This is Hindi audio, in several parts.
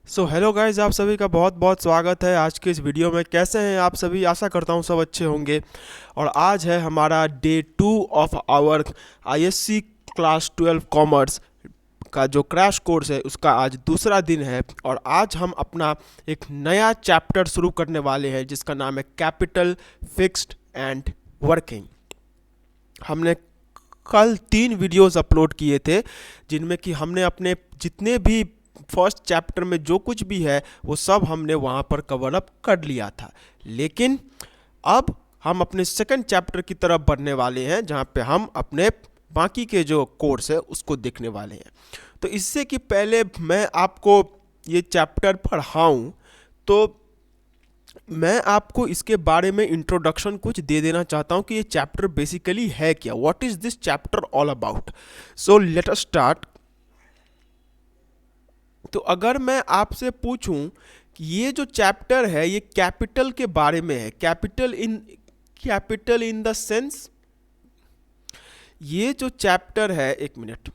सो हेलो गाइस, आप सभी का बहुत बहुत स्वागत है आज के इस वीडियो में। कैसे हैं आप सभी? आशा करता हूँ सब अच्छे होंगे। और आज है हमारा day 2 of our ISC class 12 commerce का जो क्रैश कोर्स है उसका आज दूसरा दिन है। और आज हम अपना एक नया चैप्टर शुरू करने वाले हैं जिसका नाम है कैपिटल, फिक्स्ड एंड वर्किंग। हमने कल 3 वीडियोस अपलोड किए थे जिनमें कि हमने अपने जितने भी फर्स्ट चैप्टर में जो कुछ भी है वो सब हमने वहाँ पर कवर अप कर लिया था। लेकिन अब हम अपने सेकंड चैप्टर की तरफ बढ़ने वाले हैं जहाँ पे हम अपने बाकी के जो कोर्स है उसको देखने वाले हैं। तो इससे कि पहले मैं आपको ये चैप्टर पढ़ाऊँ तो मैं आपको इसके बारे में इंट्रोडक्शन कुछ दे देना चाहता हूँ कि ये चैप्टर बेसिकली है क्या, what is this chapter all about. So let us start. तो अगर मैं आपसे पूछूं कि ये जो चैप्टर है ये कैपिटल के बारे में है, कैपिटल इन द सेंस, ये जो चैप्टर है, एक मिनट,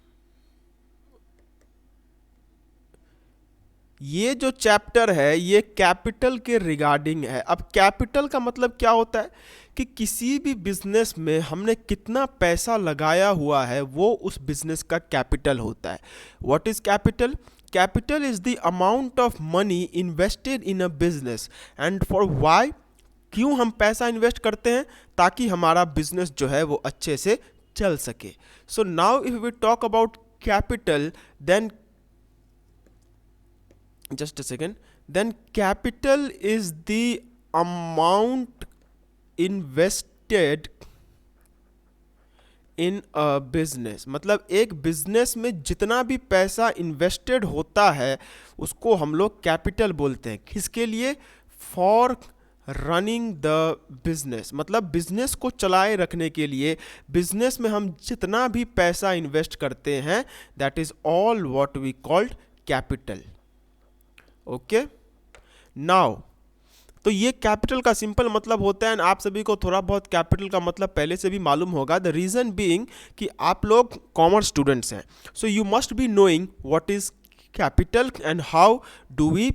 ये जो चैप्टर है ये कैपिटल के रिगार्डिंग है। अब कैपिटल का मतलब क्या होता है कि किसी भी बिजनेस में हमने कितना पैसा लगाया हुआ है वो उस बिजनेस का कैपिटल होता है। What is capital? Capital is the amount of money invested in a business and for why. क्यों हम पैसा इन्वेस्ट करते हैं? ताकि हमारा बिजनेस जो है वो अच्छे से चल सके। So now if we talk about capital, then just a second, then capital is the amount invested in a business. मतलब एक बिजनेस में जितना भी पैसा इन्वेस्टेड होता है उसको हम लोग कैपिटल बोलते हैं। किसके लिए? फॉर रनिंग द बिजनेस, मतलब बिजनेस को चलाए रखने के लिए बिजनेस में हम जितना भी पैसा इन्वेस्ट करते हैं that is all what we called capital. Okay, now तो ये कैपिटल का सिंपल मतलब होता है, आप सभी को थोड़ा बहुत कैपिटल का मतलब पहले से भी मालूम होगा। द रीजन बीइंग कि आप लोग कॉमर्स स्टूडेंट्स हैं, so you must be knowing what is capital and how do we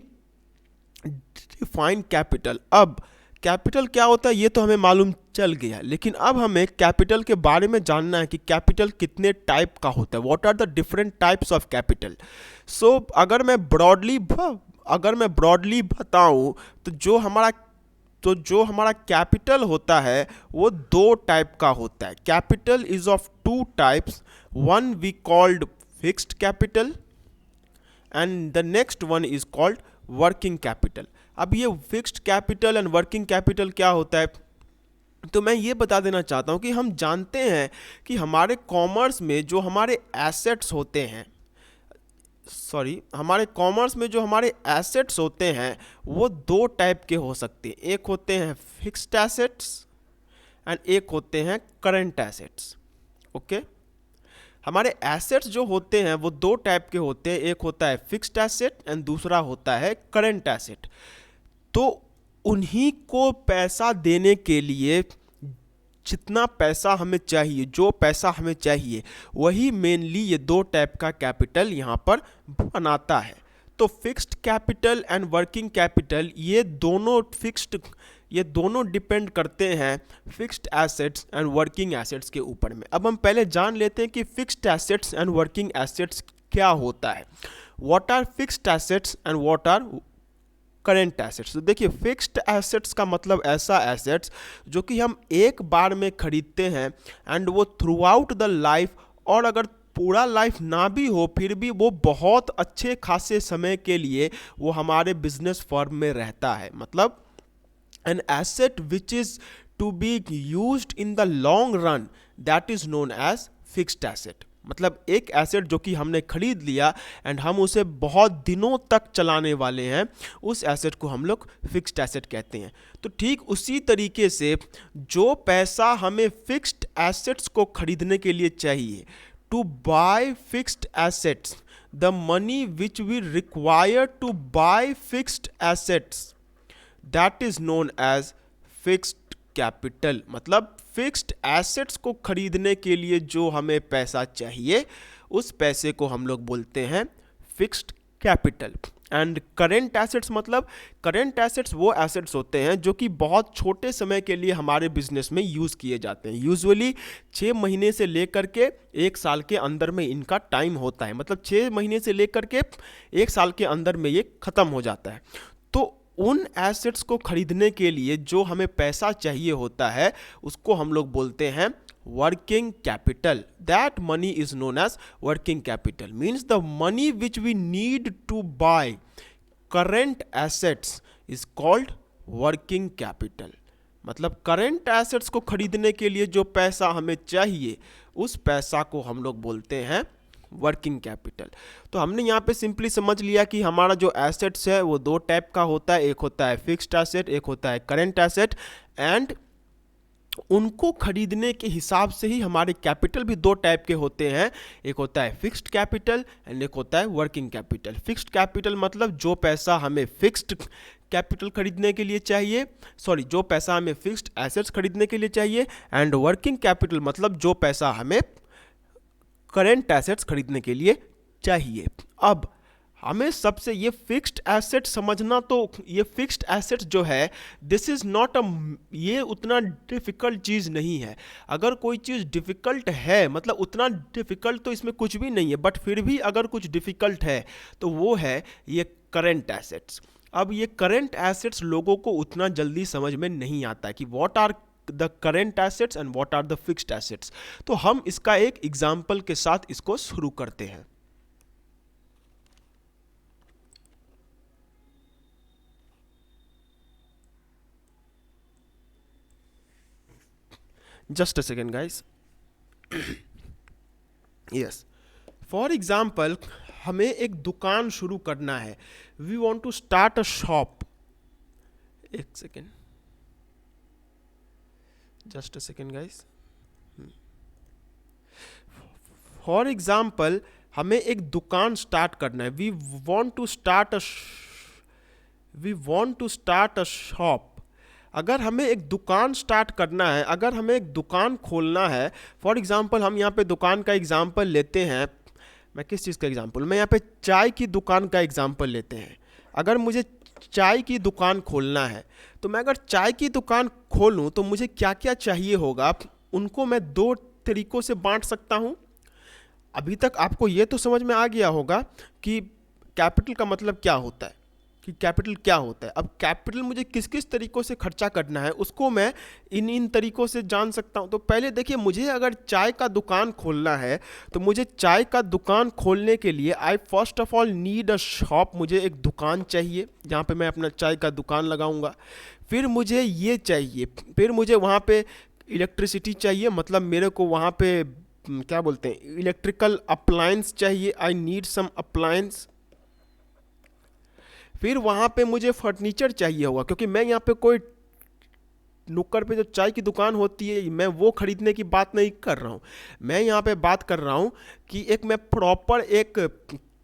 define capital. अब कैपिटल क्या होता है ये तो हमें मालूम चल गया, लेकिन अब हमें कैपिटल के बारे में जानना है कि कैपिटल कितने टाइप का होता है, what are the different types of capital. So अगर मैं ब्रॉडली बताऊं तो जो हमारा कैपिटल होता है वो 2 टाइप का होता है। Capital is of 2 types, one we called fixed capital and the next one is called working capital. अब ये fixed capital and working capital क्या होता है तो मैं ये बता देना चाहता हूँ कि हम जानते हैं कि हमारे कॉमर्स में जो हमारे एसेट्स होते हैं, हमारे कॉमर्स में जो हमारे एसेट्स होते हैं वो 2 टाइप के हो सकते हैं। एक होते हैं फिक्स्ड एसेट्स एंड एक होते हैं करंट एसेट्स। ओके, हमारे एसेट्स जो होते हैं वो 2 टाइप के होते हैं, एक होता है फिक्स्ड एसेट एंड दूसरा होता है करंट एसेट। तो उन्हीं को पैसा देने के लिए जितना पैसा हमें चाहिए, जो पैसा हमें चाहिए, वही मेनली ये 2 टाइप का कैपिटल यहाँ पर बनाता है। तो fixed capital and working capital ये दोनों डिपेंड करते हैं fixed assets and working assets के ऊपर में। अब हम पहले जान लेते हैं कि fixed assets and working assets क्या होता है। What are fixed assets and what are current assets. तो देखिए, फिक्स्ड एसेट्स का मतलब ऐसा एसेट्स जो कि हम एक बार में खरीदते हैं एंड वो थ्रू आउट द लाइफ, और अगर पूरा लाइफ ना भी हो फिर भी वो बहुत अच्छे खासे समय के लिए वो हमारे बिजनेस फर्म में रहता है। मतलब an asset which is to be used in the long run, that is known as fixed asset। मतलब एक एसेट जो कि हमने खरीद लिया एंड हम उसे बहुत दिनों तक चलाने वाले हैं, उस एसेट को हम लोग फिक्स्ड एसेट कहते हैं। तो ठीक उसी तरीके से जो पैसा हमें फिक्स्ड एसेट्स को खरीदने के लिए चाहिए, to buy fixed assets, the money which we require to buy fixed assets, that is known as fixed capital. मतलब फिक्स्ड एसेट्स को खरीदने के लिए जो हमें पैसा चाहिए उस पैसे को हम लोग बोलते हैं fixed capital. And current assets मतलब करेंट एसेट्स वो एसेट्स होते हैं जो कि बहुत छोटे समय के लिए हमारे बिजनेस में यूज़ किए जाते हैं। यूजुअली 6 महीने से लेकर के 1 साल के अंदर में इनका टाइम होता है, मतलब 6 महीने से लेकर के 1 साल के अंदर में ये ख़त्म हो जाता है। तो उन एसेट्स को खरीदने के लिए जो हमें पैसा चाहिए होता है उसको हम लोग बोलते हैं working capital. That money is known as working capital, means the money which we need to buy current assets is called working capital. मतलब करेंट एसेट्स को खरीदने के लिए जो पैसा हमें चाहिए उस पैसा को हम लोग बोलते हैं वर्किंग कैपिटल। तो हमने यहाँ पे सिंपली समझ लिया कि हमारा जो एसेट्स है वो 2 टाइप का होता है, एक होता है फिक्स्ड एसेट, एक होता है करेंट एसेट, एंड उनको खरीदने के हिसाब से ही हमारे कैपिटल भी 2 टाइप के होते हैं, एक होता है फिक्स्ड कैपिटल एंड एक होता है वर्किंग कैपिटल। फिक्स्ड कैपिटल मतलब जो पैसा हमें फिक्स्ड कैपिटल खरीदने के लिए चाहिए, जो पैसा हमें फिक्स्ड एसेट्स खरीदने के लिए चाहिए, एंड वर्किंग कैपिटल मतलब जो पैसा हमें करेंट एसेट्स खरीदने के लिए चाहिए। अब हमें सबसे ये फिक्स्ड एसेट समझना, तो ये फिक्स्ड एसेट्स जो है दिस इज़ नॉट ये उतना डिफ़िकल्ट चीज़ नहीं है। अगर कोई चीज़ डिफ़िकल्ट है मतलब उतना डिफ़िकल्ट तो इसमें कुछ भी नहीं है, बट फिर भी अगर कुछ डिफ़िकल्ट है तो वो है ये करेंट एसेट्स। अब ये करेंट एसेट्स लोगों को उतना जल्दी समझ में नहीं आता कि what are the current assets and what are the fixed assets. तो हम इसका एक एग्जाम्पल के साथ इसको शुरू करते हैं। Just a second, guys. Yes. For example, हमें एक दुकान शुरू करना है। We want to start a shop. एक second, just a second, guys. For example, हमें एक दुकान स्टार्ट करना है। We want to start a shop. अगर हमें एक दुकान स्टार्ट करना है, अगर हमें एक दुकान खोलना है, फॉर एग्जांपल हम यहाँ पे दुकान का एग्जांपल लेते हैं। मैं किस चीज़ का एग्जांपल, मैं यहाँ पे चाय की दुकान का एग्जांपल लेते हैं। अगर मुझे चाय की दुकान खोलना है तो मैं अगर चाय की दुकान खोलूँ तो मुझे क्या क्या चाहिए होगा, उनको मैं 2 तरीक़ों से बांट सकता हूँ। अभी तक आपको ये तो समझ में आ गया होगा कि कैपिटल का मतलब क्या होता है, कि कैपिटल क्या होता है। अब कैपिटल मुझे किस किस तरीक़ों से खर्चा करना है उसको मैं इन तरीक़ों से जान सकता हूँ। तो पहले देखिए, मुझे अगर चाय का दुकान खोलना है तो मुझे चाय का दुकान खोलने के लिए I first of all need a shop. मुझे एक दुकान चाहिए जहाँ पे मैं अपना चाय का दुकान लगाऊंगा। फिर मुझे ये चाहिए, फिर मुझे वहाँ पे इलेक्ट्रिसिटी चाहिए, मतलब मेरे को वहाँ पे क्या बोलते हैं, इलेक्ट्रिकल अप्लायंस चाहिए। I need some appliance. फिर वहाँ पे मुझे फर्नीचर चाहिए होगा, क्योंकि मैं यहाँ पे कोई नुक्कड़ पे जो चाय की दुकान होती है मैं वो खरीदने की बात नहीं कर रहा हूँ। मैं यहाँ पे बात कर रहा हूँ कि मैं प्रॉपर एक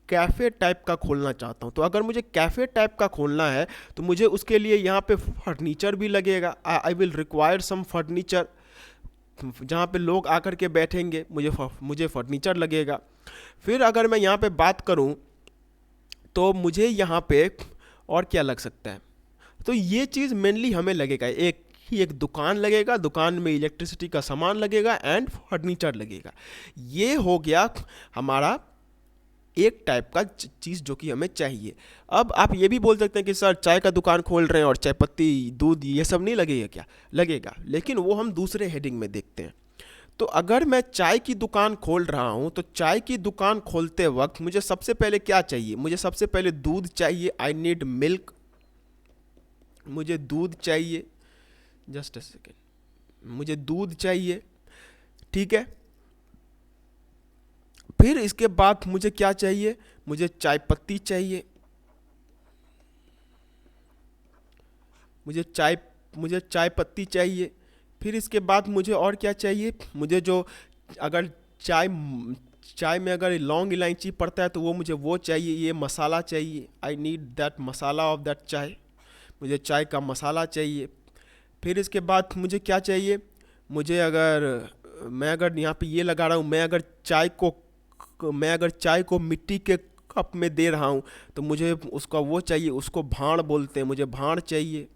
कैफ़े टाइप का खोलना चाहता हूँ। तो अगर मुझे कैफ़े टाइप का खोलना है तो मुझे उसके लिए यहाँ पे फर्नीचर भी लगेगा। I will require some furniture, जहाँ पे लोग आकर के बैठेंगे, मुझे फर्नीचर लगेगा। फिर अगर मैं यहाँ पे बात करूँ तो मुझे यहाँ पे और क्या लग सकता है, तो ये चीज़ मेनली हमें लगेगा, एक दुकान लगेगा, दुकान में इलेक्ट्रिसिटी का सामान लगेगा एंड फर्नीचर लगेगा। ये हो गया हमारा एक टाइप का चीज़ जो कि हमें चाहिए। अब आप ये भी बोल सकते हैं कि सर चाय का दुकान खोल रहे हैं और चाय पत्ती, दूध, ये सब नहीं लगेगा क्या? लगेगा, लेकिन वो हम दूसरे हेडिंग में देखते हैं। तो अगर मैं चाय की दुकान खोल रहा हूँ तो चाय की दुकान खोलते वक्त मुझे सबसे पहले क्या चाहिए? मुझे सबसे पहले दूध चाहिए। I need milk. मुझे दूध चाहिए, जस्ट अ सेकेंड, मुझे दूध चाहिए, ठीक है। फिर इसके बाद मुझे क्या चाहिए? मुझे चाय पत्ती चाहिए, मुझे चाय पत्ती चाहिए। फिर इसके बाद मुझे और क्या चाहिए? मुझे जो अगर चाय में अगर लौंग इलायची पड़ता है तो वो चाहिए। ये मसाला चाहिए। I need that masala of that चाय। मुझे चाय का मसाला चाहिए। फिर इसके बाद मुझे क्या चाहिए? मुझे मैं अगर यहाँ पे ये लगा रहा हूँ, मैं अगर चाय को मिट्टी के कप में दे रहा हूँ तो मुझे उसका वो चाहिए, उसको भांड़ बोलते हैं, मुझे भांड़ चाहिए।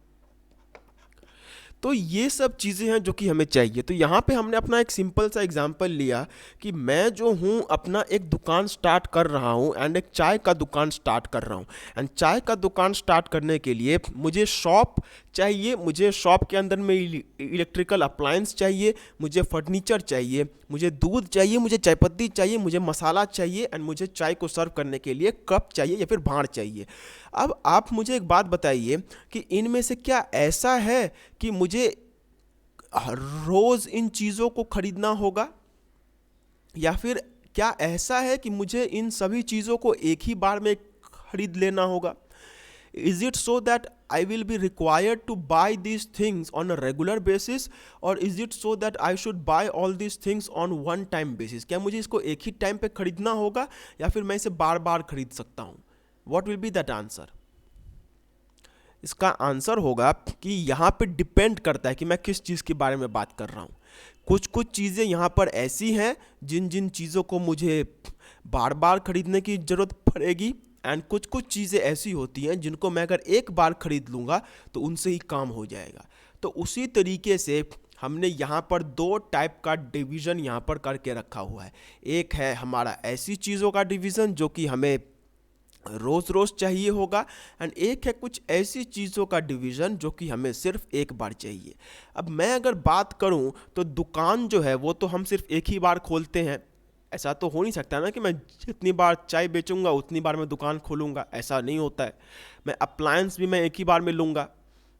तो ये सब चीज़ें हैं जो कि हमें चाहिए। तो यहाँ पे हमने अपना एक सिंपल सा एग्जांपल लिया कि मैं जो हूँ अपना एक दुकान स्टार्ट कर रहा हूँ एंड एक चाय का दुकान स्टार्ट कर रहा हूँ। एंड चाय का दुकान स्टार्ट करने के लिए मुझे शॉप चाहिए, मुझे शॉप के अंदर में इलेक्ट्रिकल अप्लायंस चाहिए, मुझे फर्नीचर चाहिए, मुझे दूध चाहिए, मुझे चायपत्ती चाहिए, मुझे मसाला चाहिए एंड मुझे चाय को सर्व करने के लिए कप चाहिए या फिर भांड़ चाहिए। अब आप मुझे एक बात बताइए कि इनमें से क्या ऐसा है कि मुझे रोज़ इन चीज़ों को खरीदना होगा, या फिर क्या ऐसा है कि मुझे इन सभी चीज़ों को एक ही बार में खरीद लेना होगा? Is it so that I will be required to buy these things on a regular basis, or is it so that I should buy all these things on one time basis? क्या मुझे इसको एक ही टाइम पे खरीदना होगा या फिर मैं इसे बार बार खरीद सकता हूँ? What will be that answer? इसका आंसर होगा कि यहाँ पे डिपेंड करता है कि मैं किस चीज़ के बारे में बात कर रहा हूँ। कुछ कुछ चीज़ें यहाँ पर ऐसी हैं जिन जिन चीज़ों को मुझे बार बार खरीदने की ज़रूरत पड़ेगी, एंड कुछ कुछ चीज़ें ऐसी होती हैं जिनको मैं अगर एक बार खरीद लूँगा तो उनसे ही काम हो जाएगा। तो उसी तरीके से हमने यहाँ पर दो टाइप का डिवीज़न यहाँ पर करके रखा हुआ है। एक है हमारा ऐसी चीज़ों का डिवीज़न जो कि हमें रोज़ रोज़ चाहिए होगा, एंड एक है कुछ ऐसी चीज़ों का डिवीज़न जो कि हमें सिर्फ एक बार चाहिए। अब मैं अगर बात करूं तो दुकान जो है वो तो हम सिर्फ एक ही बार खोलते हैं। ऐसा तो हो नहीं सकता ना कि मैं जितनी बार चाय बेचूंगा उतनी बार मैं दुकान खोलूंगा, ऐसा नहीं होता है। मैं अप्लायंस भी मैं एक ही बार में लूँगा।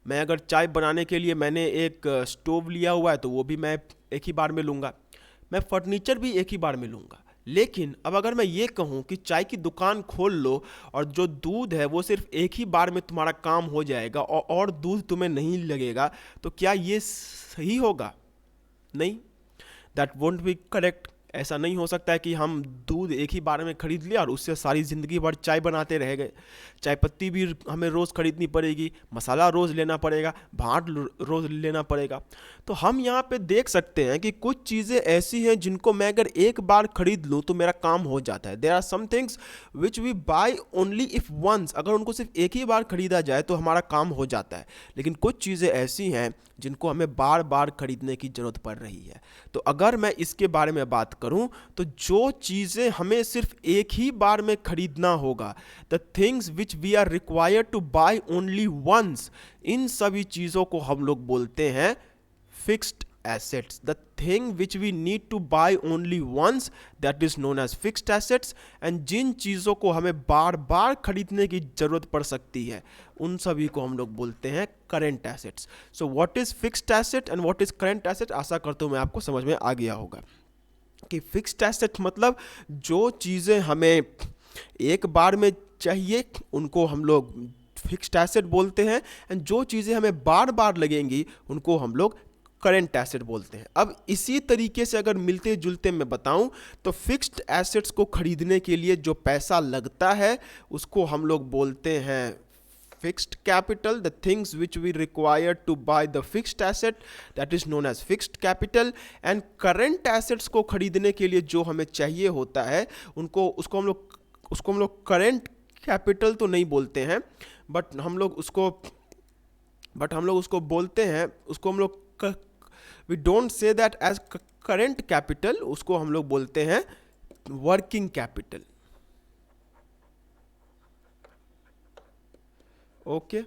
मैं अगर चाय बनाने के लिए मैंने एक स्टोव लिया हुआ है तो वो भी मैं एक ही बार में लूँगा। मैं फर्नीचर भी एक ही बार में लूँगा। लेकिन अब अगर मैं ये कहूँ कि चाय की दुकान खोल लो और जो दूध है वो सिर्फ एक ही बार में तुम्हारा काम हो जाएगा और दूध तुम्हें नहीं लगेगा, तो क्या ये सही होगा? नहीं, दैट वोंट बी करेक्ट। ऐसा नहीं हो सकता है कि हम दूध एक ही बार में खरीद लिया और उससे सारी ज़िंदगी भर चाय बनाते रह गए। चाय पत्ती भी हमें रोज़ खरीदनी पड़ेगी, मसाला रोज़ लेना पड़ेगा, भांड रोज़ लेना पड़ेगा। तो हम यहाँ पे देख सकते हैं कि कुछ चीज़ें ऐसी हैं जिनको मैं अगर एक बार खरीद लूँ तो मेरा काम हो जाता है। There are some things which we buy only if once, अगर उनको सिर्फ एक ही बार खरीदा जाए तो हमारा काम हो जाता है। लेकिन कुछ चीज़ें ऐसी हैं जिनको हमें बार बार खरीदने की ज़रूरत पड़ रही है। तो अगर मैं इसके बारे में बात करूं तो जो चीज़ें हमें सिर्फ एक ही बार में खरीदना होगा, the things which we are required to buy only once, इन सभी चीज़ों को हम लोग बोलते हैं fixed assets. The thing which we need to buy only once, that is known as fixed assets. and जिन चीज़ों को हमें बार बार खरीदने की ज़रूरत पड़ सकती है उन सभी को हम लोग बोलते हैं current assets. So what is fixed asset and what is current asset? आशा करता हूँ मैं आपको समझ में आ गया होगा कि fixed asset मतलब जो चीज़ें हमें एक बार में चाहिए उनको हम लोग फिक्स्ड एसेट बोलते हैं, एंड जो चीज़ें हमें बार बार लगेंगी उनको हम लोग करेंट एसेट बोलते हैं। अब इसी तरीके से अगर मिलते जुलते मैं बताऊं तो फिक्स्ड एसेट्स को खरीदने के लिए जो पैसा लगता है उसको हम लोग बोलते हैं fixed capital, the things which we require to buy the fixed asset, that is known as fixed capital. and current assets को खरीदने के लिए जो हमें चाहिए होता है उसको हम लोग current capital तो नहीं बोलते हैं, बट हम लोग उसको बोलते हैं, उसको हम लोग we don't say that as current capital, उसको हम लोग बोलते हैं working capital. ओके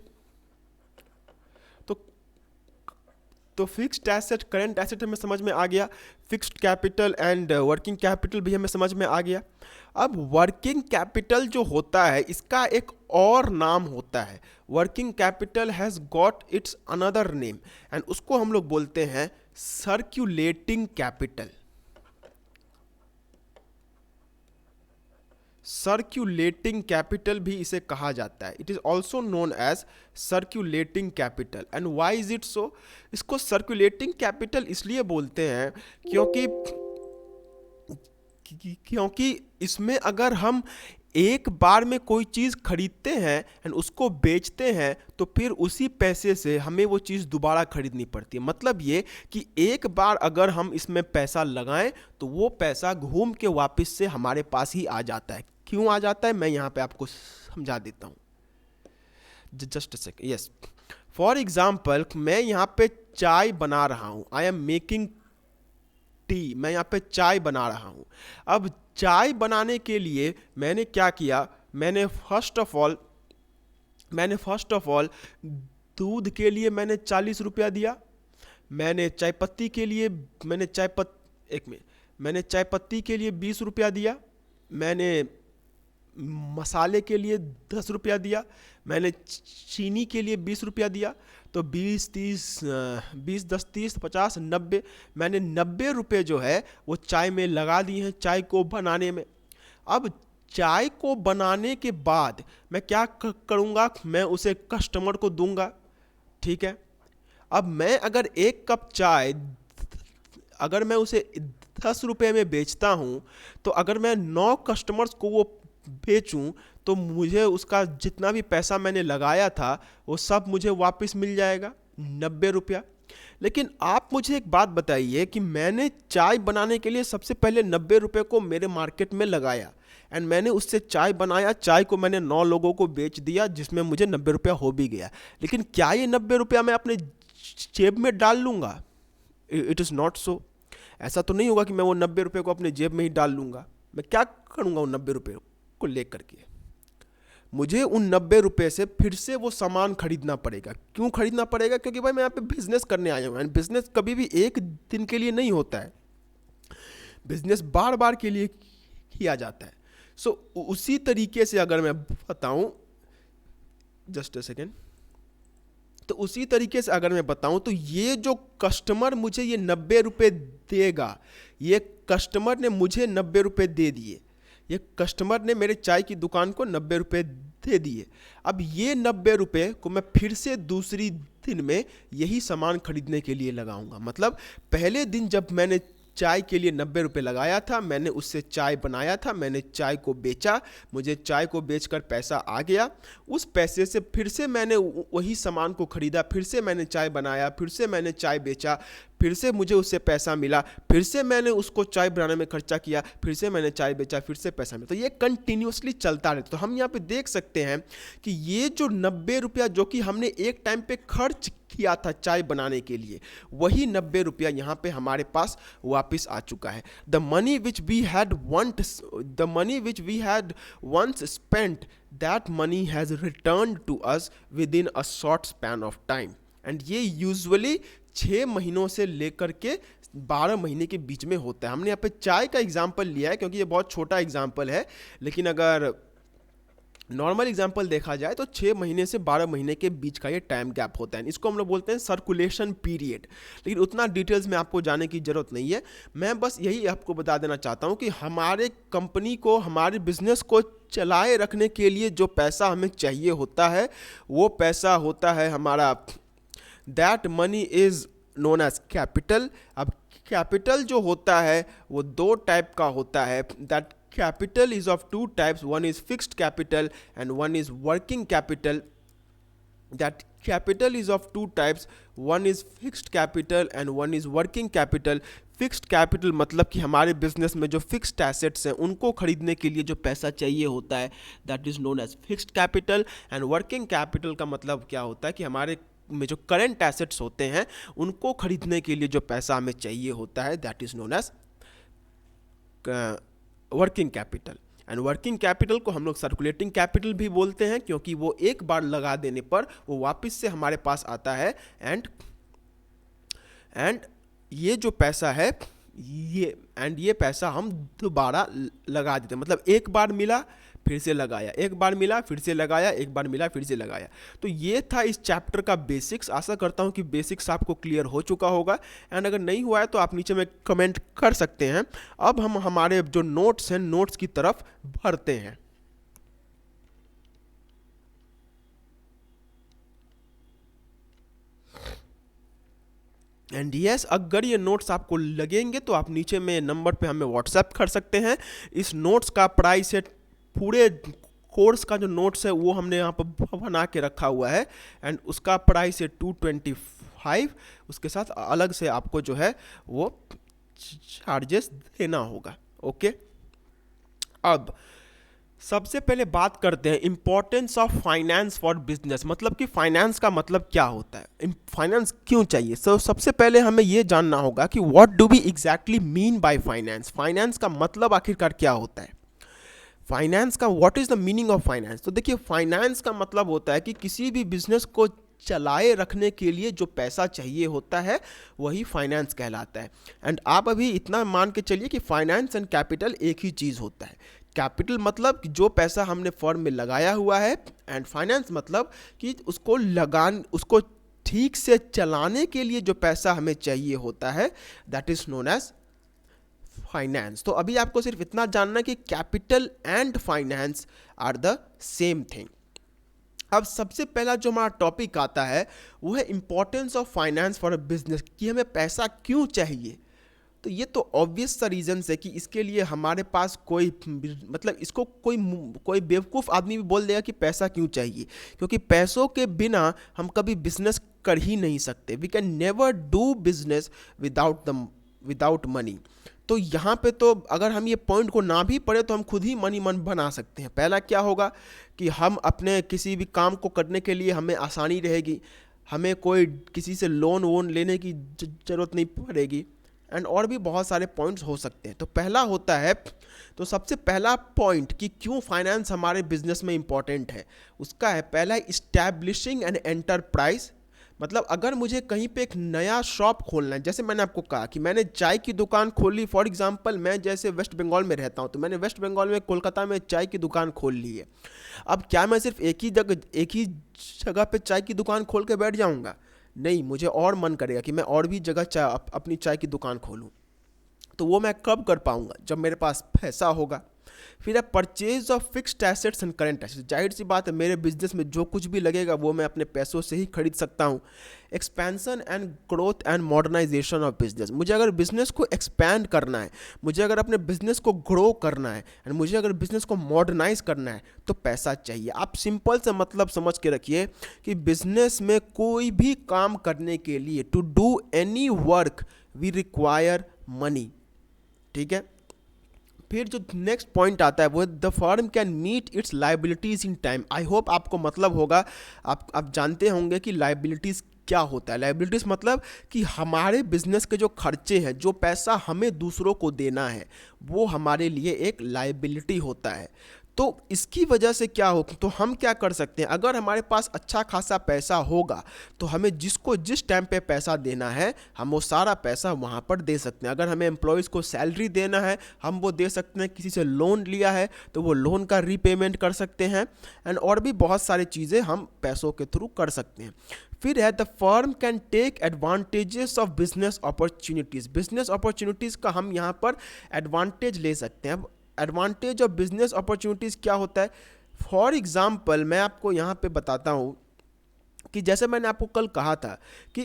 तो फिक्स्ड एसेट, करेंट एसेट हमें समझ में आ गया, fixed capital and working capital भी हमें समझ में आ गया। अब वर्किंग कैपिटल जो होता है इसका एक और नाम होता है। Working capital has got its another name, and उसको हम लोग बोलते हैं सर्क्यूलेटिंग कैपिटल। सर्क्यूलेटिंग कैपिटल भी इसे कहा जाता है। It is also known as circulating capital. And why is it so? इसको सर्क्यूलेटिंग कैपिटल इसलिए बोलते हैं क्योंकि इसमें अगर हम एक बार में कोई चीज़ खरीदते हैं एंड उसको बेचते हैं तो फिर उसी पैसे से हमें वो चीज़ दोबारा खरीदनी पड़ती है। मतलब ये कि एक बार अगर हम इसमें पैसा लगाएं तो वो पैसा घूम के वापस से हमारे पास ही आ जाता है। क्यों आ जाता है मैं यहाँ पे आपको समझा देता हूँ। Just a second, yes. For example मैं यहाँ पे चाय बना रहा हूँ, आई एम मेकिंग टी, मैं यहाँ पे चाय बना रहा हूँ। अब चाय बनाने के लिए मैंने क्या किया, मैंने फर्स्ट ऑफ ऑल दूध के लिए मैंने 40 रुपया दिया, मैंने चाय पत्ती के लिए मैंने चाय पत्ती के लिए 20 रुपया दिया, मैंने मसाले के लिए 10 रुपया दिया, मैंने चीनी के लिए 20 रुपया दिया। तो 20 10 30 50 90, मैंने 90 रुपये जो है वो चाय में लगा दिए हैं चाय को बनाने में। अब चाय को बनाने के बाद मैं क्या करूँगा, मैं उसे कस्टमर को दूंगा, ठीक है। अब मैं अगर एक कप चाय अगर मैं उसे 10 रुपये में बेचता हूँ, तो अगर मैं 9 कस्टमर्स को वो बेचूं तो मुझे उसका जितना भी पैसा मैंने लगाया था वो सब मुझे वापस मिल जाएगा, 90 रुपया। लेकिन आप मुझे एक बात बताइए कि मैंने चाय बनाने के लिए सबसे पहले 90 रुपये को मेरे मार्केट में लगाया एंड मैंने उससे चाय बनाया, चाय को मैंने 9 लोगों को बेच दिया जिसमें मुझे 90 रुपया हो भी गया। लेकिन क्या ये 90 रुपया मैं अपने जेब में डाल लूँगा? It is not so. ऐसा तो नहीं होगा कि मैं वो 90 रुपये को अपने जेब में ही डाल लूँगा। मैं क्या करूँगा उन 90 रुपये को लेकर के? मुझे उन 90 रुपये से फिर से वो सामान खरीदना पड़ेगा। क्यों खरीदना पड़ेगा? क्योंकि भाई मैं यहाँ पे बिजनेस करने आया हूँ एंड बिजनेस कभी भी एक दिन के लिए नहीं होता है, बिजनेस बार बार के लिए किया जाता है। सो उसी तरीके से अगर मैं बताऊँ, जस्ट अ सेकेंड, तो उसी तरीके से अगर मैं बताऊं तो ये जो कस्टमर मुझे ये 90 रुपये देगा, ये कस्टमर ने मुझे 90 रुपये दे दिए, ये कस्टमर ने मेरे चाय की दुकान को 90 रुपये दे दिए। अब ये 90 रुपये को मैं फिर से दूसरी दिन में यही सामान खरीदने के लिए लगाऊंगा। मतलब पहले दिन जब मैंने चाय के लिए 90 रुपये लगाया था, मैंने उससे चाय बनाया था, मैंने चाय को बेचा, मुझे चाय को बेचकर पैसा आ गया। उस पैसे से फिर से मैंने वही सामान को खरीदा, फिर से मैंने चाय बनाया, फिर से मैंने चाय बेचा, फिर से मुझे उससे पैसा मिला, फिर से मैंने उसको चाय बनाने में खर्चा किया, फिर से मैंने चाय बेचा, फिर से पैसा मिला। तो ये कंटिन्यूसली चलता रहता। तो हम यहाँ पे देख सकते हैं कि ये जो 90 रुपया जो कि हमने एक टाइम पे खर्च किया था चाय बनाने के लिए, वही 90 रुपया यहाँ पे हमारे पास वापस आ चुका है। The money which we had once spent, that money has return to us within a short span of time. And ये यूजुअली 6 महीनों से लेकर के 12 महीने के बीच में होता है। हमने यहाँ पे चाय का एग्जाम्पल लिया है क्योंकि ये बहुत छोटा एग्जाम्पल है, लेकिन अगर नॉर्मल एग्जाम्पल देखा जाए तो 6 महीने से 12 महीने के बीच का ये टाइम गैप होता है। इसको हम लोग बोलते हैं सर्कुलेशन पीरियड। लेकिन उतना डिटेल्स में आपको जाने की ज़रूरत नहीं है। मैं बस यही आपको बता देना चाहता हूँ कि हमारे कंपनी को, हमारे बिजनेस को चलाए रखने के लिए जो पैसा हमें चाहिए होता है, वो पैसा होता है हमारा, that money is known as capital. अब कैपिटल जो होता है वो 2 टाइप का होता है। That capital is of 2 types, one is fixed capital and one is working capital. That capital is of 2 types, one is fixed capital and one is working capital. Fixed capital मतलब कि हमारे बिजनेस में जो फिक्स्ड एसेट्स हैं उनको खरीदने के लिए जो पैसा चाहिए होता है, that is known as fixed capital. And working capital का मतलब क्या होता है कि हमारे में जो करंट एसेट्स होते हैं उनको खरीदने के लिए जो पैसा हमें चाहिए होता है, that is known as working capital. And working capital को हम लोग सर्कुलेटिंग कैपिटल भी बोलते हैं क्योंकि वो एक बार लगा देने पर वो वापस से हमारे पास आता है। एंड ये जो पैसा है ये पैसा हम दोबारा लगा देते हैं। मतलब एक बार मिला फिर से लगाया, एक बार मिला फिर से लगाया, एक बार मिला फिर से लगाया। तो ये था इस चैप्टर का बेसिक्स। आशा करता हूँ कि बेसिक्स आपको क्लियर हो चुका होगा। एंड अगर नहीं हुआ है तो आप नीचे में कमेंट कर सकते हैं। अब हम हमारे जो नोट्स हैं, नोट्स की तरफ बढ़ते हैं। एंड यस, अगर ये नोट्स आपको लगेंगे तो आप नीचे में नंबर पे हमें व्हाट्सएप कर सकते हैं। इस नोट्स का प्राइस है, पूरे कोर्स का जो नोट्स है वो हमने यहाँ पर बना के रखा हुआ है एंड उसका प्राइस है 225। उसके साथ अलग से आपको जो है वो चार्जेस देना होगा। ओके, अब सबसे पहले बात करते हैं importance of finance for business, मतलब कि फाइनेंस का मतलब क्या होता है, फाइनेंस क्यों चाहिए। सबसे पहले हमें ये जानना होगा कि what do we exactly mean by finance, finance का मतलब आखिरकार क्या होता है, फाइनेंस का what is the meaning of finance. तो देखिए, फाइनेंस का मतलब होता है कि किसी भी बिजनेस को चलाए रखने के लिए जो पैसा चाहिए होता है वही फाइनेंस कहलाता है। एंड आप अभी इतना मान के चलिए कि फाइनेंस एंड कैपिटल एक ही चीज़ होता है। कैपिटल मतलब कि जो पैसा हमने फर्म में लगाया हुआ है, एंड फाइनेंस मतलब कि उसको ठीक से चलाने के लिए जो पैसा हमें चाहिए होता है, that is known as finance. तो अभी आपको सिर्फ इतना जानना है कि capital and finance are the same thing. अब सबसे पहला जो हमारा टॉपिक आता है वो है importance of finance for a business, कि हमें पैसा क्यों चाहिए। तो ये तो ऑब्वियस सा रीज़न है कि इसके लिए हमारे पास कोई मतलब इसको कोई बेवकूफ़ आदमी भी बोल देगा कि पैसा क्यों चाहिए, क्योंकि पैसों के बिना हम कभी बिजनेस कर ही नहीं सकते। We can never do business without money. तो यहाँ पे तो अगर हम ये पॉइंट को ना भी पढ़े तो हम खुद ही मनी मन बना सकते हैं। पहला क्या होगा कि हम अपने किसी भी काम को करने के लिए हमें आसानी रहेगी, हमें कोई किसी से लोन वोन लेने की ज़रूरत नहीं पड़ेगी, एंड और भी बहुत सारे पॉइंट्स हो सकते हैं। तो पहला होता है, तो सबसे पहला पॉइंट कि क्यों फाइनेंस हमारे बिजनेस में इंपॉर्टेंट है, उसका है पहला इस्टेब्लिशिंग एन एंटरप्राइज। मतलब अगर मुझे कहीं पे एक नया शॉप खोलना है, जैसे मैंने आपको कहा कि मैंने चाय की दुकान खोली, फॉर एग्जांपल मैं जैसे वेस्ट बंगाल में रहता हूँ, तो मैंने वेस्ट बंगाल में कोलकाता में चाय की दुकान खोल ली है। अब क्या मैं सिर्फ एक ही जगह पे चाय की दुकान खोल के बैठ जाऊँगा? नहीं, मुझे और मन करेगा कि मैं और भी जगह अपनी चाय की दुकान खोलूँ। तो वो मैं कब कर पाऊँगा? जब मेरे पास पैसा होगा। फिर है purchase of fixed assets and current assets. जाहिर सी बात है, मेरे बिजनेस में जो कुछ भी लगेगा वो मैं अपने पैसों से ही खरीद सकता हूँ। Expansion and growth and modernisation of business. मुझे अगर बिजनेस को एक्सपैंड करना है, मुझे अगर अपने बिजनेस को ग्रो करना है, एंड मुझे अगर बिजनेस को मॉडर्नाइज करना है, तो पैसा चाहिए। आप सिंपल से मतलब समझ के रखिए कि बिजनेस में कोई भी काम करने के लिए, to do any work we require money. ठीक है। फिर जो नेक्स्ट पॉइंट आता है वो the firm can meet its liabilities in time. I hope आपको मतलब होगा, आप जानते होंगे कि लाइबिलिटीज़ क्या होता है। लाइबिलिटीज़ मतलब कि हमारे बिजनेस के जो खर्चे हैं, जो पैसा हमें दूसरों को देना है, वो हमारे लिए एक लाइबिलिटी होता है। तो इसकी वजह से क्या हो, तो हम क्या कर सकते हैं, अगर हमारे पास अच्छा खासा पैसा होगा तो हमें जिसको जिस टाइम पे पैसा देना है हम वो सारा पैसा वहाँ पर दे सकते हैं। अगर हमें एम्प्लॉयज़ को सैलरी देना है हम वो दे सकते हैं। किसी से लोन लिया है तो वो लोन का रीपेमेंट कर सकते हैं, एंड और भी बहुत सारी चीज़ें हम पैसों के थ्रू कर सकते हैं। फिर है the firm can take advantages of business opportunities. Business opportunities का हम यहाँ पर एडवांटेज ले सकते हैं। अब एडवांटेज ऑफ बिजनेस अपॉर्चुनिटीज़ क्या होता है, फॉर एग्जाम्पल मैं आपको यहाँ पे बताता हूँ कि जैसे मैंने आपको कल कहा था कि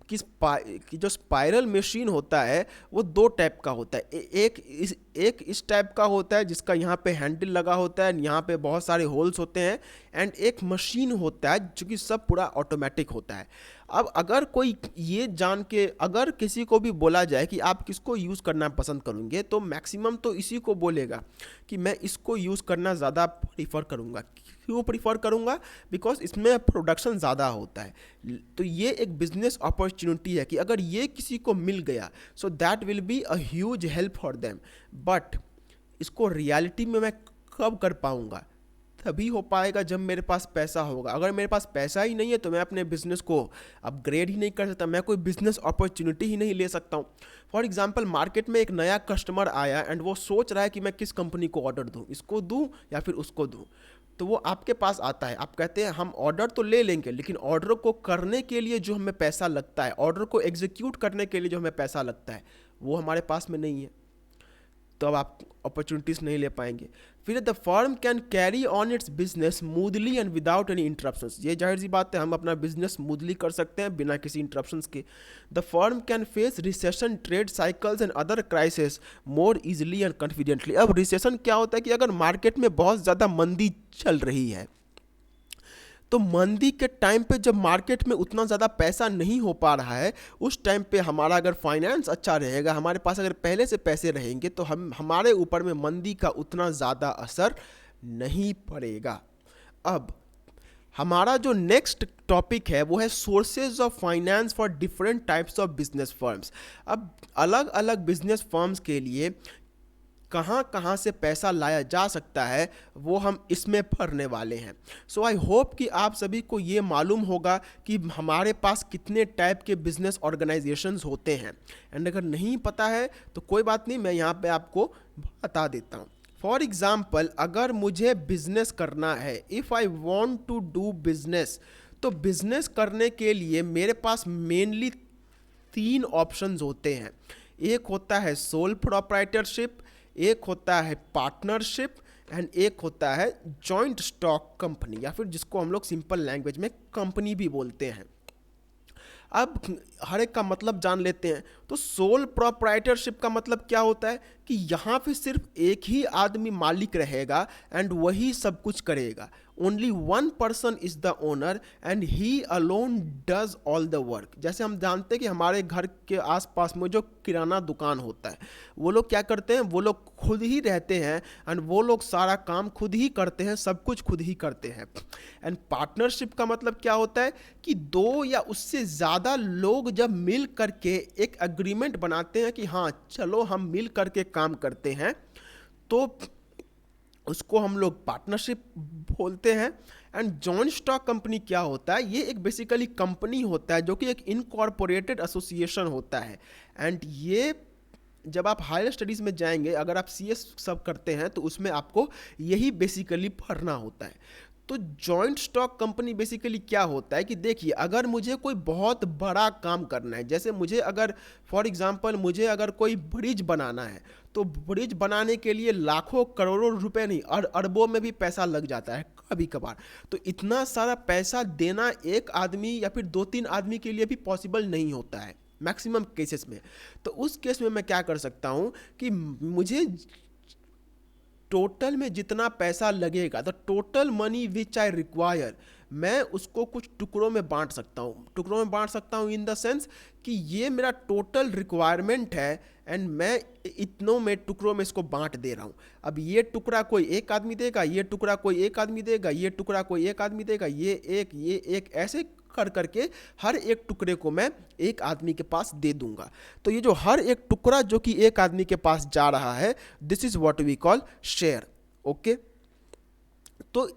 कि जो स्पाइरल मशीन होता है वो दो टाइप का होता है। एक इस टाइप का होता है जिसका यहाँ पे हैंडल लगा होता है, यहाँ पे बहुत सारे होल्स होते हैं, एंड एक मशीन होता है जो कि सब पूरा ऑटोमेटिक होता है। अब अगर कोई ये जान के अगर किसी को भी बोला जाए कि आप किसको यूज़ करना पसंद करेंगे, तो मैक्सिमम तो इसी को बोलेगा कि मैं इसको यूज़ करना ज़्यादा प्रीफर करूँगा। क्यों प्रीफर करूँगा? बिकॉज इसमें प्रोडक्शन ज़्यादा होता है। तो ये एक बिजनेस अपॉर्चुनिटी है कि अगर ये किसी को मिल गया so that will be a huge help for them. But इसको रियलिटी में मैं कब कर पाऊँगा? तभी हो पाएगा जब मेरे पास पैसा होगा। अगर मेरे पास पैसा ही नहीं है तो मैं अपने बिजनेस को अपग्रेड ही नहीं कर सकता, मैं कोई बिजनेस अपॉर्चुनिटी ही नहीं ले सकता हूँ। फॉर एग्जांपल मार्केट में एक नया कस्टमर आया एंड वो सोच रहा है कि मैं किस कंपनी को ऑर्डर दूँ, इसको दूँ या फिर उसको दूँ। तो वो आपके पास आता है, आप कहते हैं हम ऑर्डर तो ले लेंगे, लेकिन ऑर्डर को करने के लिए जो हमें पैसा लगता है, ऑर्डर को एग्जीक्यूट करने के लिए जो हमें पैसा लगता है, वो हमारे पास में नहीं है। तो अब आप अपॉर्चुनिटीज़ नहीं ले पाएंगे। फिर the firm can carry on it's business smoothly and without any interruptions. ये जाहिर सी बात है, हम अपना बिजनेस स्मूथली कर सकते हैं बिना किसी इंटरप्शंस के। The firm can face recession, trade cycles and other crisis more easily and confidently. अब रिसेशन क्या होता है कि अगर मार्केट में बहुत ज़्यादा मंदी चल रही है, तो मंदी के टाइम पे जब मार्केट में उतना ज़्यादा पैसा नहीं हो पा रहा है, उस टाइम पे हमारा अगर फाइनेंस अच्छा रहेगा, हमारे पास अगर पहले से पैसे रहेंगे, तो हमारे ऊपर में मंदी का उतना ज़्यादा असर नहीं पड़ेगा। अब हमारा जो नेक्स्ट टॉपिक है वो है sources of finance for different types of business firms. अब अलग अलग बिजनेस फर्म्स के लिए कहाँ कहाँ से पैसा लाया जा सकता है वो हम इसमें पढ़ने वाले हैं। सो आई होप कि आप सभी को ये मालूम होगा कि हमारे पास कितने टाइप के बिजनेस ऑर्गेनाइजेशंस होते हैं। एंड अगर नहीं पता है तो कोई बात नहीं, मैं यहाँ पे आपको बता देता हूँ। फॉर एग्ज़ाम्पल, अगर मुझे बिजनेस करना है, if I want to do business, तो बिजनेस करने के लिए मेरे पास मेनली 3 ऑप्शंस होते हैं। एक होता है सोल प्रोप्राइटरशिप, एक होता है पार्टनरशिप एंड एक होता है जॉइंट स्टॉक कंपनी, या फिर जिसको हम लोग सिंपल लैंग्वेज में कंपनी भी बोलते हैं। अब हर एक का मतलब जान लेते हैं। तो सोल प्रोप्राइटरशिप का मतलब क्या होता है कि यहाँ पे सिर्फ एक ही आदमी मालिक रहेगा एंड वही सब कुछ करेगा। Only one person is the owner and he alone does all the work. जैसे हम जानते हैं कि हमारे घर के आसपास में जो किराना दुकान होता है, वो लोग क्या करते हैं, वो लोग खुद ही रहते हैं एंड वो लोग सारा काम खुद ही करते हैं, सब कुछ खुद ही करते हैं। एंड पार्टनरशिप का मतलब क्या होता है कि 2 या उससे ज़्यादा लोग जब मिल करके एक एग्रीमेंट बनाते हैं कि हाँ चलो हम मिल करके काम करते हैं, तो उसको हम लोग पार्टनरशिप बोलते हैं। एंड जॉइंट स्टॉक कंपनी क्या होता है, ये एक बेसिकली कंपनी होता है जो कि एक इनकॉर्पोरेटेड एसोसिएशन होता है। एंड ये जब आप हायर स्टडीज़ में जाएंगे, अगर आप सीएस सब करते हैं तो उसमें आपको यही बेसिकली पढ़ना होता है। तो जॉइंट स्टॉक कंपनी बेसिकली क्या होता है कि देखिए, अगर मुझे कोई बहुत बड़ा काम करना है, जैसे मुझे अगर फॉर एग्जांपल मुझे अगर कोई ब्रिज बनाना है, तो ब्रिज बनाने के लिए लाखों करोड़ों रुपए नहीं अरबों में भी पैसा लग जाता है कभी कभार। तो इतना सारा पैसा देना एक आदमी या फिर 2-3 आदमी के लिए भी पॉसिबल नहीं होता है मैक्सिमम केसेस में। तो उस केस में मैं क्या कर सकता हूँ कि मुझे टोटल में जितना पैसा लगेगा, the total money which I require, मैं उसको कुछ टुकड़ों में बांट सकता हूँ। टुकड़ों में बांट सकता हूँ इन द सेंस कि ये मेरा टोटल रिक्वायरमेंट है एंड मैं इतनों में टुकड़ों में इसको बांट दे रहा हूँ। अब ये टुकड़ा कोई एक आदमी देगा, ये टुकड़ा कोई एक आदमी देगा, ये टुकड़ा कोई एक आदमी देगा, ये एक ऐसे कर करके हर एक टुकड़े को मैं एक आदमी के पास दे दूंगा। तो ये जो हर एक टुकड़ा जो कि एक आदमी के पास जा रहा है, this is what we call share. Okay, तो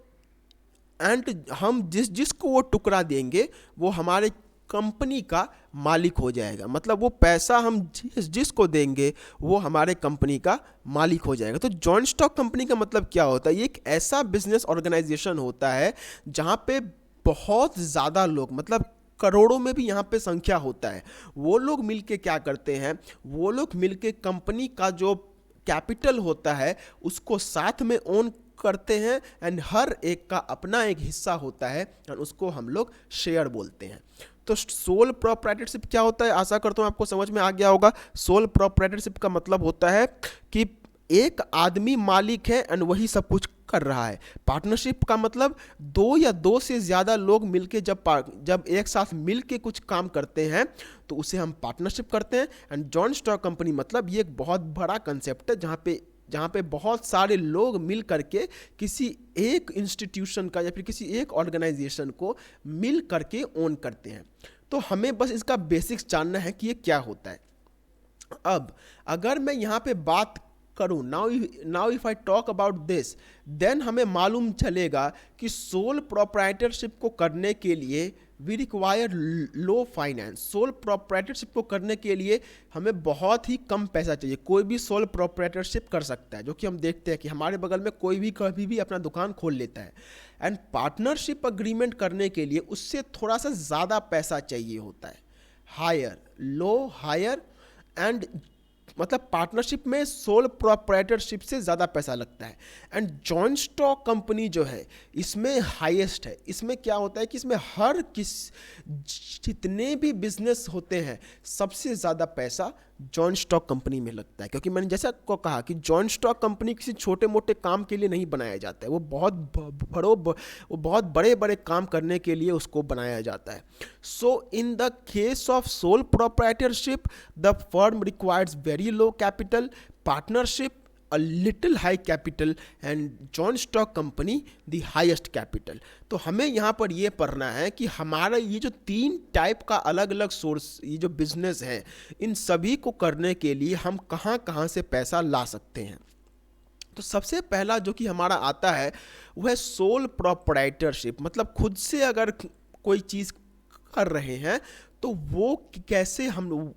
एंड हम जिसको वो टुकड़ा देंगे वो हमारे कंपनी का मालिक हो जाएगा। मतलब वो पैसा हम जिसको देंगे वो हमारे कंपनी का मालिक हो जाएगा। तो जॉइंट स्टॉक कंपनी का मतलब क्या होता है, ये एक ऐसा बिजनेस ऑर्गेनाइजेशन होता है जहाँ पे बहुत ज़्यादा लोग, मतलब करोड़ों में भी यहाँ पे संख्या होता है, वो लोग मिलके क्या करते हैं, वो लोग मिलके कंपनी का जो कैपिटल होता है उसको साथ में ओन करते हैं एंड हर एक का अपना एक हिस्सा होता है और उसको हम लोग शेयर बोलते हैं। तो सोल प्रोप्राइटरशिप क्या होता है, आशा करता हूँ आपको समझ में आ गया होगा। सोल प्रोप्राइटरशिप का मतलब होता है कि एक आदमी मालिक है एंड वही सब कुछ कर रहा है। पार्टनरशिप का मतलब 2 या 2 से ज़्यादा लोग मिलके जब एक साथ मिलके कुछ काम करते हैं तो उसे हम पार्टनरशिप करते हैं। एंड जॉइंट स्टॉक कंपनी मतलब ये एक बहुत बड़ा कंसेप्ट है जहाँ पे बहुत सारे लोग मिल करके किसी एक इंस्टीट्यूशन का या फिर किसी एक ऑर्गेनाइजेशन को मिल करके ओन करते हैं। तो हमें बस इसका बेसिक्स जानना है कि ये क्या होता है। अब अगर मैं यहाँ पे बात करूँ, now if I talk about this, then हमें मालूम चलेगा कि सोल प्रोप्राइटरशिप को करने के लिए we require low finance. Sole proprietorship को करने के लिए हमें बहुत ही कम पैसा चाहिए। कोई भी सोल प्रोप्राइटरशिप कर सकता है, जो कि हम देखते हैं कि हमारे बगल में कोई भी कभी भी अपना दुकान खोल लेता है। एंड पार्टनरशिप अग्रीमेंट करने के लिए उससे थोड़ा सा ज़्यादा पैसा चाहिए होता है, हायर एंड मतलब पार्टनरशिप में सोल प्रोप्राइटरशिप से ज़्यादा पैसा लगता है। एंड जॉइंट स्टॉक कंपनी जो है इसमें हाईएस्ट है। इसमें क्या होता है कि इसमें जितने भी बिजनेस होते हैं सबसे ज़्यादा पैसा जॉइंट स्टॉक कंपनी में लगता है, क्योंकि मैंने जैसे आपको कहा कि जॉइंट स्टॉक कंपनी किसी छोटे मोटे काम के लिए नहीं बनाया जाता है, वो बहुत बड़े बड़े काम करने के लिए उसको बनाया जाता है। So in the case of sole proprietorship the firm requires very low capital, partnership a little high capital and joint stock company the highest capital. तो हमें यहाँ पर ये पढ़ना है कि हमारा ये जो 3 टाइप का अलग अलग सोर्स, ये जो बिजनेस है, इन सभी को करने के लिए हम कहाँ कहाँ से पैसा ला सकते हैं। तो सबसे पहला जो कि हमारा आता है वह है सोल प्रोप्राइटरशिप। मतलब खुद से अगर कोई चीज़ कर रहे हैं तो वो कैसे हम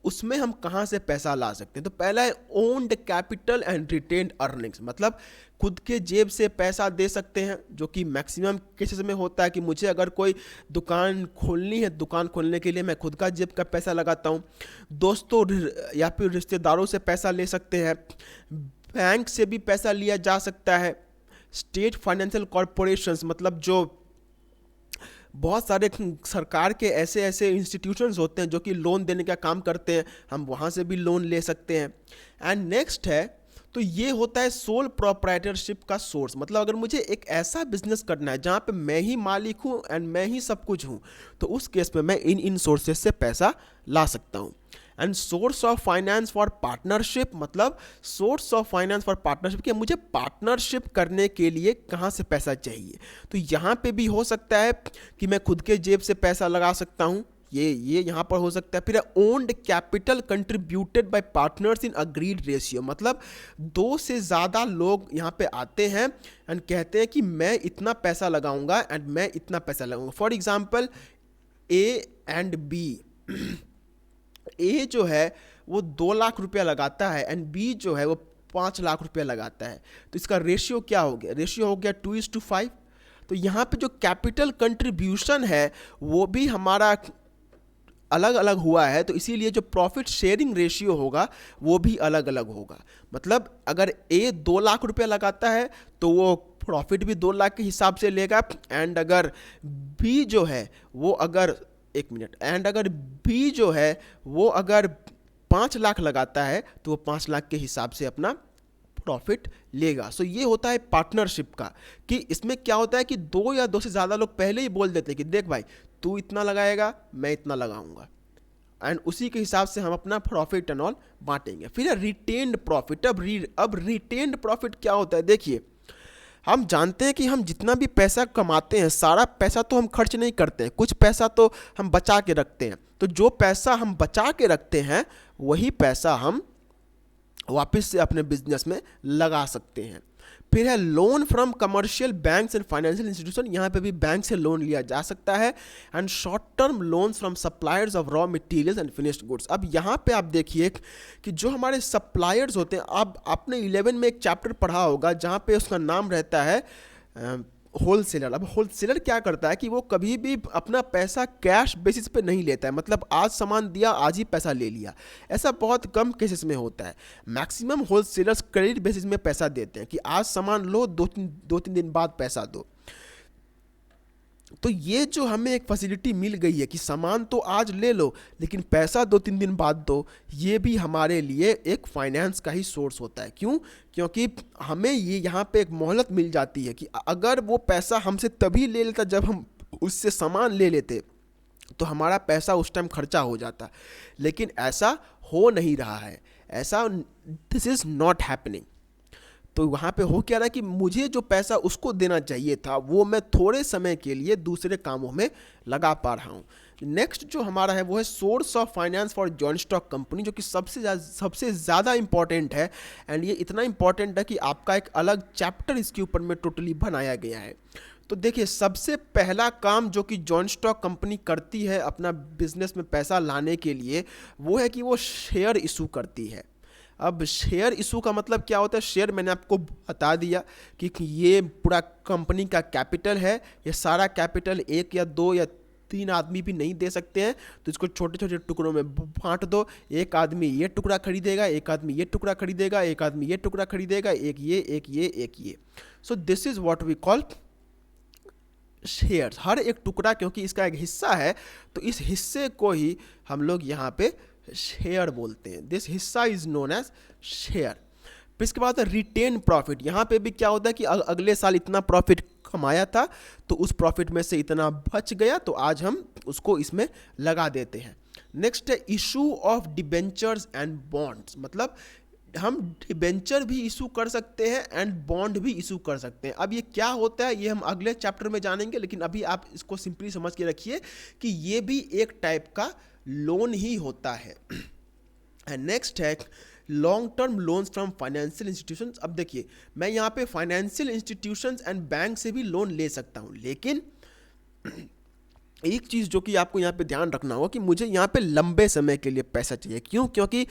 उसमें हम कहाँ से पैसा ला सकते हैं। तो पहला है owned capital and retained earnings. मतलब खुद के जेब से पैसा दे सकते हैं, जो कि मैक्सिमम केसेस में होता है कि मुझे अगर कोई दुकान खोलनी है, दुकान खोलने के लिए मैं खुद का जेब का पैसा लगाता हूँ। दोस्तों या फिर रिश्तेदारों से पैसा ले सकते हैं, बैंक से भी पैसा लिया जा सकता है, स्टेट फाइनेंशियल कॉरपोरेशंस, मतलब जो बहुत सारे सरकार के ऐसे ऐसे इंस्टीट्यूशंस होते हैं जो कि लोन देने का काम करते हैं, हम वहाँ से भी लोन ले सकते हैं। एंड नेक्स्ट है, तो ये होता है सोल प्रोप्राइटरशिप का सोर्स। मतलब अगर मुझे एक ऐसा बिजनेस करना है जहाँ पे मैं ही मालिक हूँ एंड मैं ही सब कुछ हूँ, तो उस केस में मैं इन सोर्सेस से पैसा ला सकता हूँ। And source of finance for partnership, मतलब source of finance for partnership कि मुझे पार्टनरशिप करने के लिए कहाँ से पैसा चाहिए। तो यहाँ पे भी हो सकता है कि मैं खुद के जेब से पैसा लगा सकता हूँ, ये यहाँ पर हो सकता है। फिर owned capital contributed bye partners in agreed ratio. मतलब 2 से ज़्यादा लोग यहाँ पे आते हैं एंड कहते हैं कि मैं इतना पैसा लगाऊंगा एंड मैं इतना पैसा लगाऊंगा। For example A and B, A जो है वो 2 लाख रुपया लगाता है एंड बी जो है वो 5 लाख रुपया लगाता है। तो इसका रेशियो क्या हो गया? रेशियो हो गया 2:5। तो यहाँ पे जो कैपिटल कंट्रीब्यूशन है वो भी हमारा अलग अलग हुआ है, तो इसीलिए जो प्रॉफिट शेयरिंग रेशियो होगा वो भी अलग अलग होगा। मतलब अगर ए 2 लाख रुपया लगाता है तो वो प्रॉफिट भी 2 लाख के हिसाब से लेगा, एंड अगर बी जो है वो अगर अगर बी जो है वो अगर 5 लाख लगाता है तो वो 5 लाख के हिसाब से अपना प्रॉफिट लेगा। सो ये होता है पार्टनरशिप का, कि इसमें क्या होता है कि 2 या 2 से ज़्यादा लोग पहले ही बोल देते हैं कि देख भाई तू इतना लगाएगा, मैं इतना लगाऊंगा, एंड उसी के हिसाब से हम अपना प्रॉफिट एंड ऑल बांटेंगे। फिर रिटेन्ड प्रॉफिट। अब रिटेन्ड प्रॉफिट क्या होता है? देखिए, हम जानते हैं कि हम जितना भी पैसा कमाते हैं सारा पैसा तो हम खर्च नहीं करते हैं, कुछ पैसा तो हम बचा के रखते हैं। तो जो पैसा हम बचा के रखते हैं वही पैसा हम वापस से अपने बिजनेस में लगा सकते हैं। फिर है loan from commercial banks and financial institution. यहाँ पे भी बैंक से लोन लिया जा सकता है। And short term loans from suppliers of raw materials and finished goods. अब यहाँ पे आप देखिए कि जो हमारे सप्लायर्स होते हैं, अब आपने 11 में एक चैप्टर पढ़ा होगा जहाँ पे उसका नाम रहता है होलसेलर। अब होलसेलर क्या करता है कि वो कभी भी अपना पैसा कैश बेसिस पे नहीं लेता है, मतलब आज सामान दिया आज ही पैसा ले लिया, ऐसा बहुत कम केसेस में होता है। मैक्सिमम होलसेलर्स क्रेडिट बेसिस में पैसा देते हैं कि आज सामान लो, 2-3 दिन बाद पैसा दो। तो ये जो हमें एक फैसिलिटी मिल गई है कि सामान तो आज ले लो लेकिन पैसा 2-3 दिन बाद दो, ये भी हमारे लिए एक फाइनेंस का ही सोर्स होता है। क्यों? क्योंकि हमें ये यहाँ पे एक मोहलत मिल जाती है कि अगर वो पैसा हमसे तभी ले लेता जब हम उससे सामान ले लेते, तो हमारा पैसा उस टाइम खर्चा हो जाता। लेकिन ऐसा हो नहीं रहा है, ऐसा दिस इज़ नॉट हैपनिंग। तो वहाँ पे हो क्या रहा है कि मुझे जो पैसा उसको देना चाहिए था वो मैं थोड़े समय के लिए दूसरे कामों में लगा पा रहा हूँ। नेक्स्ट जो हमारा है वो है source of finance for joint stock company, जो कि सबसे ज़्यादा इंपॉर्टेंट है। एंड ये इतना इंपॉर्टेंट है कि आपका एक अलग चैप्टर इसके ऊपर में टोटली बनाया गया है। तो देखिए, सबसे पहला काम जो कि जॉइंट स्टॉक कंपनी करती है अपना बिजनेस में पैसा लाने के लिए, वो है कि वो शेयर इशू करती है। अब शेयर इशू का मतलब क्या होता है? शेयर मैंने आपको बता दिया कि ये पूरा कंपनी का कैपिटल है। ये सारा कैपिटल 1 या 2 या 3 आदमी भी नहीं दे सकते हैं, तो इसको छोटे छोटे टुकड़ों में बांट दो। एक आदमी ये टुकड़ा खरीदेगा, एक आदमी ये टुकड़ा खरीदेगा, एक आदमी ये टुकड़ा खरीदेगा, एक ये एक ये एक ये। So this is what we call shares. हर एक टुकड़ा क्योंकि इसका एक हिस्सा है, तो इस हिस्से को ही हम लोग यहाँ पे शेयर बोलते हैं। दिस हिस्सा इज नोन एज शेयर। फिर इसके बाद रिटेन प्रॉफिट। यहाँ पे भी क्या होता है कि अगले साल इतना प्रॉफिट कमाया था तो उस प्रॉफिट में से इतना बच गया, तो आज हम उसको इसमें लगा देते हैं। नेक्स्ट है issue of debentures and bonds. मतलब हम डिबेंचर भी इशू कर सकते हैं एंड बॉन्ड भी इशू कर सकते हैं। अब ये क्या होता है ये हम अगले चैप्टर में जानेंगे, लेकिन अभी आप इसको सिंपली समझ के रखिए कि ये भी एक टाइप का लोन ही होता है। एंड नेक्स्ट है long term loans from financial institutions. अब देखिए, मैं यहाँ पे फाइनेंशियल इंस्टीट्यूशंस एंड बैंक से भी लोन ले सकता हूँ, लेकिन एक चीज़ जो कि आपको यहाँ पे ध्यान रखना होगा कि मुझे यहाँ पे लंबे समय के लिए पैसा चाहिए। क्यों? क्योंकि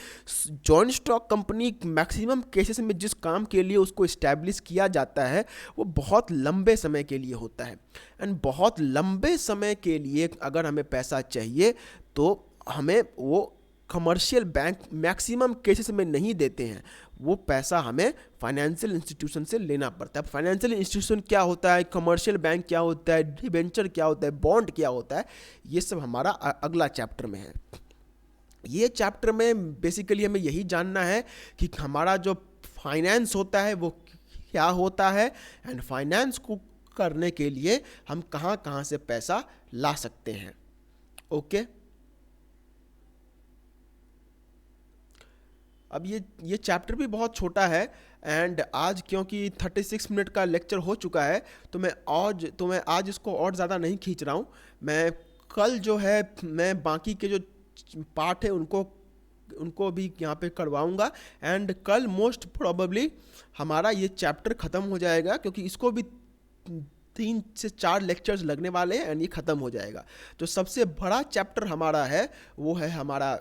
joint stock company maximum cases में जिस काम के लिए उसको इस्टेब्लिश किया जाता है वो बहुत लंबे समय के लिए होता है। एंड बहुत लंबे समय के लिए अगर हमें पैसा चाहिए तो हमें वो कमर्शियल बैंक मैक्सिमम केसेस में नहीं देते हैं, वो पैसा हमें फाइनेंशियल इंस्टीट्यूशन से लेना पड़ता है। फाइनेंशियल इंस्टीट्यूशन क्या होता है, कमर्शियल बैंक क्या होता है, डिबेंचर क्या होता है, बॉन्ड क्या होता है, ये सब हमारा अगला चैप्टर में है। ये चैप्टर में बेसिकली हमें यही जानना है कि हमारा जो फाइनेंस होता है वो क्या होता है एंड फाइनेंस को करने के लिए हम कहाँ कहाँ से पैसा ला सकते हैं। ओके, अब ये चैप्टर भी बहुत छोटा है एंड आज क्योंकि 36 मिनट का लेक्चर हो चुका है तो मैं आज इसको और ज़्यादा नहीं खींच रहा हूँ। मैं कल जो है मैं बाकी के जो पार्ट है उनको भी यहाँ पे करवाऊँगा एंड कल मोस्ट प्रोबेबली हमारा ये चैप्टर ख़त्म हो जाएगा, क्योंकि इसको भी 3 से 4 लेक्चर्स लगने वाले हैं एंड ये ख़त्म हो जाएगा। जो सबसे बड़ा चैप्टर हमारा है वो है हमारा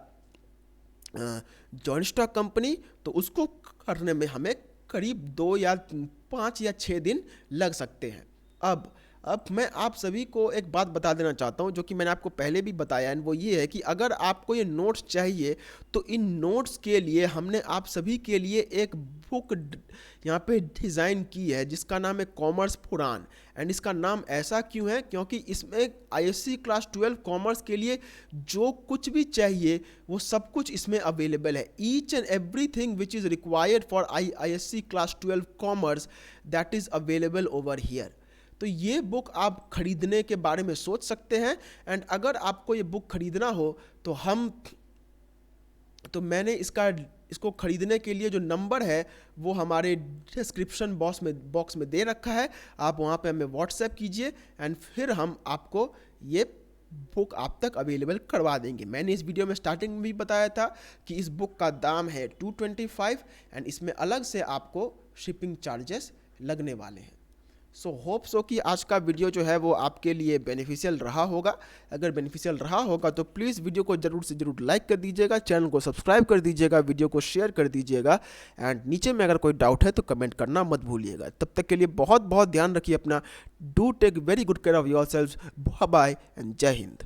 जॉइंट स्टॉक कंपनी, तो उसको करने में हमें करीब 2 या 5 या 6 दिन लग सकते हैं। अब मैं आप सभी को एक बात बता देना चाहता हूँ जो कि मैंने आपको पहले भी बताया है, वो ये है कि अगर आपको ये नोट्स चाहिए तो इन नोट्स के लिए हमने आप सभी के लिए एक बुक यहाँ पे डिज़ाइन की है जिसका नाम है कॉमर्स पुराण। एंड इसका नाम ऐसा क्यों है? क्योंकि इसमें आईएससी क्लास 12 कॉमर्स के लिए जो कुछ भी चाहिए वो सब कुछ इसमें अवेलेबल है। Each and everything which is required for ISC class 12 commerce that is available over here. तो ये बुक आप खरीदने के बारे में सोच सकते हैं एंड अगर आपको ये बुक खरीदना हो तो मैंने इसको खरीदने के लिए जो नंबर है वो हमारे डिस्क्रिप्शन बॉक्स में दे रखा है। आप वहाँ पे हमें व्हाट्सएप कीजिए एंड फिर हम आपको ये बुक आप तक अवेलेबल करवा देंगे। मैंने इस वीडियो में स्टार्टिंग में भी बताया था कि इस बुक का दाम है 225 एंड इसमें अलग से आपको शिपिंग चार्जेस लगने वाले हैं। सो होप सो कि आज का वीडियो जो है वो आपके लिए बेनिफिशियल रहा होगा। अगर बेनिफिशियल रहा होगा तो प्लीज़ वीडियो को ज़रूर से ज़रूर लाइक कर दीजिएगा, चैनल को सब्सक्राइब कर दीजिएगा, वीडियो को शेयर कर दीजिएगा एंड नीचे में अगर कोई डाउट है तो कमेंट करना मत भूलिएगा। तब तक के लिए बहुत बहुत ध्यान रखिए अपना। Do take very good care of yourselves. Bye bye and जय हिंद।